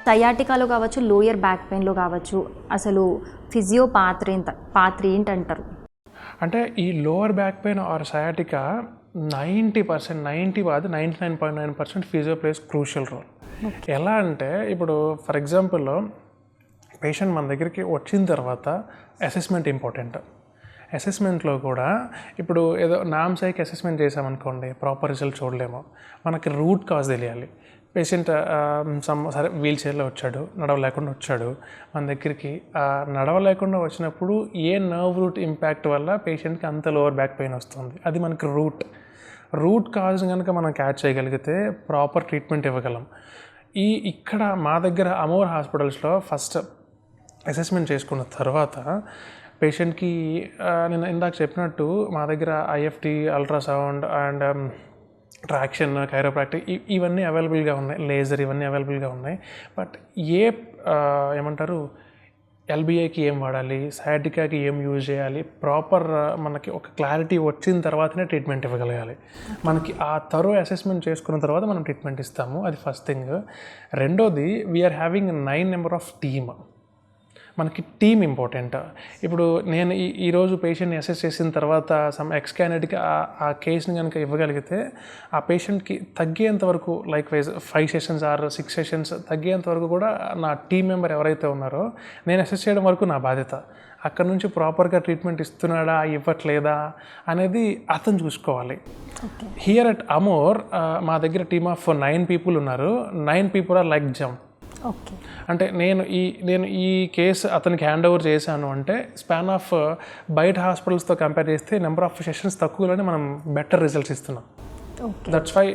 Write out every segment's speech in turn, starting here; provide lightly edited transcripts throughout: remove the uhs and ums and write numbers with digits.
సయాటికాలో కావచ్చు, lower back పెయిన్లో కావచ్చు, అసలు ఫిజియో పాత్ర ఏంటంటారు? అంటే ఈ lower back pain or sciatica 90%, 99.9% physio plays crucial role. ఎలా అంటే ఇప్పుడు ఫర్ ఎగ్జాంపుల్ పేషెంట్ మన దగ్గరికి వచ్చిన తర్వాత అసెస్మెంట్ ఇంపార్టెంట్. అసెస్మెంట్లో కూడా ఇప్పుడు ఏదో నామ్సైకి అసెస్మెంట్ చేసామనుకోండి, ప్రాపర్ రిజల్ట్ చూడలేము. మనకి రూట్ కాజ్ తెలియాలి. పేషెంట్ సరే వీల్ చైర్లో వచ్చాడు, నడవలేకుండా వచ్చాడు మన దగ్గరికి. నడవలేకుండా వచ్చినప్పుడు ఏ నర్వ్ రూట్ ఇంపాక్ట్ వల్ల పేషెంట్కి అంత లోవర్ బ్యాక్ పెయిన్ వస్తుంది, అది మనకి రూట్ కాజ్ కనుక మనం క్యాచ్ చేయగలిగితే ప్రాపర్ ట్రీట్మెంట్ ఇవ్వగలం. ఇక్కడ మా దగ్గర అమోర్ హాస్పిటల్స్లో ఫస్ట్ అసెస్మెంట్ చేసుకున్న తర్వాత పేషెంట్కి నేను ఇందాక చెప్పినట్టు మా దగ్గర IFT, ultrasound and traction, chiropractic ఇవన్నీ అవైలబుల్గా ఉన్నాయి, లేజర్ ఇవన్నీ అవైలబుల్గా ఉన్నాయి. బట్ ఏమంటారు ఎల్బిఐకి ఏం వాడాలి, సయాటికాకి ఏం యూజ్ చేయాలి, ప్రాపర్ మనకి ఒక క్లారిటీ వచ్చిన తర్వాతనే ట్రీట్మెంట్ ఇవ్వగలగాలి. మనకి ఆ థరో అసెస్మెంట్ చేసుకున్న తర్వాత మనం ట్రీట్మెంట్ ఇస్తాము. అది ఫస్ట్ థింగ్. రెండోది, we're having 9 number of team. మనకి టీమ్ ఇంపార్టెంట్. ఇప్పుడు నేను ఈరోజు పేషెంట్ని అసెస్ చేసిన తర్వాత సమ్ ఎక్స్ క్యాండిడేట్కి ఆ కేసుని కనుక ఇవ్వగలిగితే ఆ పేషెంట్కి తగ్గేంత వరకు likewise 5 sessions or 6 sessions తగ్గేంత వరకు కూడా నా టీం మెంబర్ ఎవరైతే ఉన్నారో నేను అసెస్ చేయడం వరకు నా బాధ్యత. అక్కడ నుంచి ప్రాపర్గా ట్రీట్మెంట్ ఇస్తున్నాడా ఇవ్వట్లేదా అనేది అతను చూసుకోవాలి. హియర్ అట్ అమోర్ మా దగ్గర టీమ్ ఆఫ్ 9 పీపుల్ ఉన్నారు. 9 పీపుల్ ఆర్ లైక్ జమ్. అంటే నేను ఈ కేసు అతనికి హ్యాండ్ ఓవర్ చేశాను అంటే స్పాన్ ఆఫ్ బయట హాస్పిటల్స్తో కంపేర్ చేస్తే నెంబర్ ఆఫ్ సెషన్స్ తక్కువలోనే మనం బెటర్ రిజల్ట్స్ ఇస్తున్నాం. That's why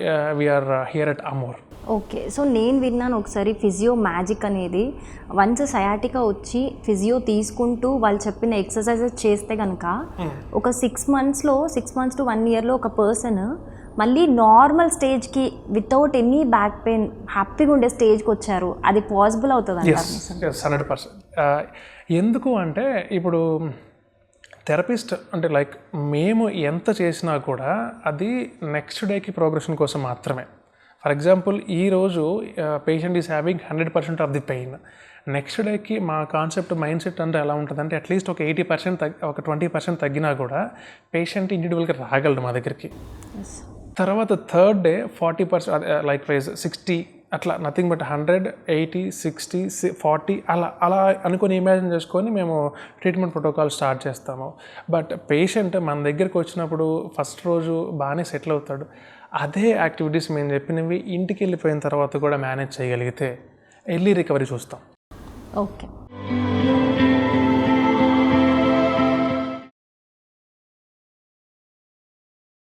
we're here at Amor. Okay, so నేను విన్నాను ఒకసారి ఫిజియో మ్యాజిక్ అనేది. వన్స్ సయాటికా వచ్చి ఫిజియో తీసుకుంటూ వాళ్ళు చెప్పిన ఎక్సర్సైజెస్ చేస్తే కనుక ఒక 6 months to 1 yearలో ఒక పర్సన్ మళ్ళీ నార్మల్ స్టేజ్కి వితౌట్ ఎనీ బ్యాక్ పెయిన్ హ్యాపీగా ఉండే స్టేజ్కి వచ్చారు. అది పాసిబుల్ అవుతుంది అంటారు? 100%. ఎందుకు అంటే ఇప్పుడు థెరపిస్ట్ అంటే లైక్ మేము ఎంత చేసినా కూడా అది నెక్స్ట్ డేకి ప్రోగ్రెషన్ కోసం మాత్రమే. ఫర్ ఎగ్జాంపుల్ ఈరోజు patient is having 100% of the pain. Next డేకి మా కాన్సెప్ట్ మైండ్ సెట్ అంటే ఎలా ఉంటుందంటే అట్లీస్ట్ ఒక 80% ఒక 20% తగ్గినా కూడా పేషెంట్ ఇండివిజువల్గా రాగలడు మా దగ్గరికి. తర్వాత థర్డ్ డే 40% లైక్ వైజ్ 60 అట్లా నథింగ్ బట్ 100, 80, 60, 40 అలా అనుకొని ఇమాజిన్ చేసుకొని మేము ట్రీట్మెంట్ ప్రోటోకాల్ స్టార్ట్ చేస్తాము. బట్ పేషెంట్ మన దగ్గరికి వచ్చినప్పుడు ఫస్ట్ రోజు బాగానే సెటిల్ అవుతాడు. అదే యాక్టివిటీస్ మేము చెప్పినవి ఇంటికి వెళ్ళిపోయిన తర్వాత కూడా మేనేజ్ చేయగలిగితే ఎర్లీ రికవరీ చూస్తాం. ఓకే.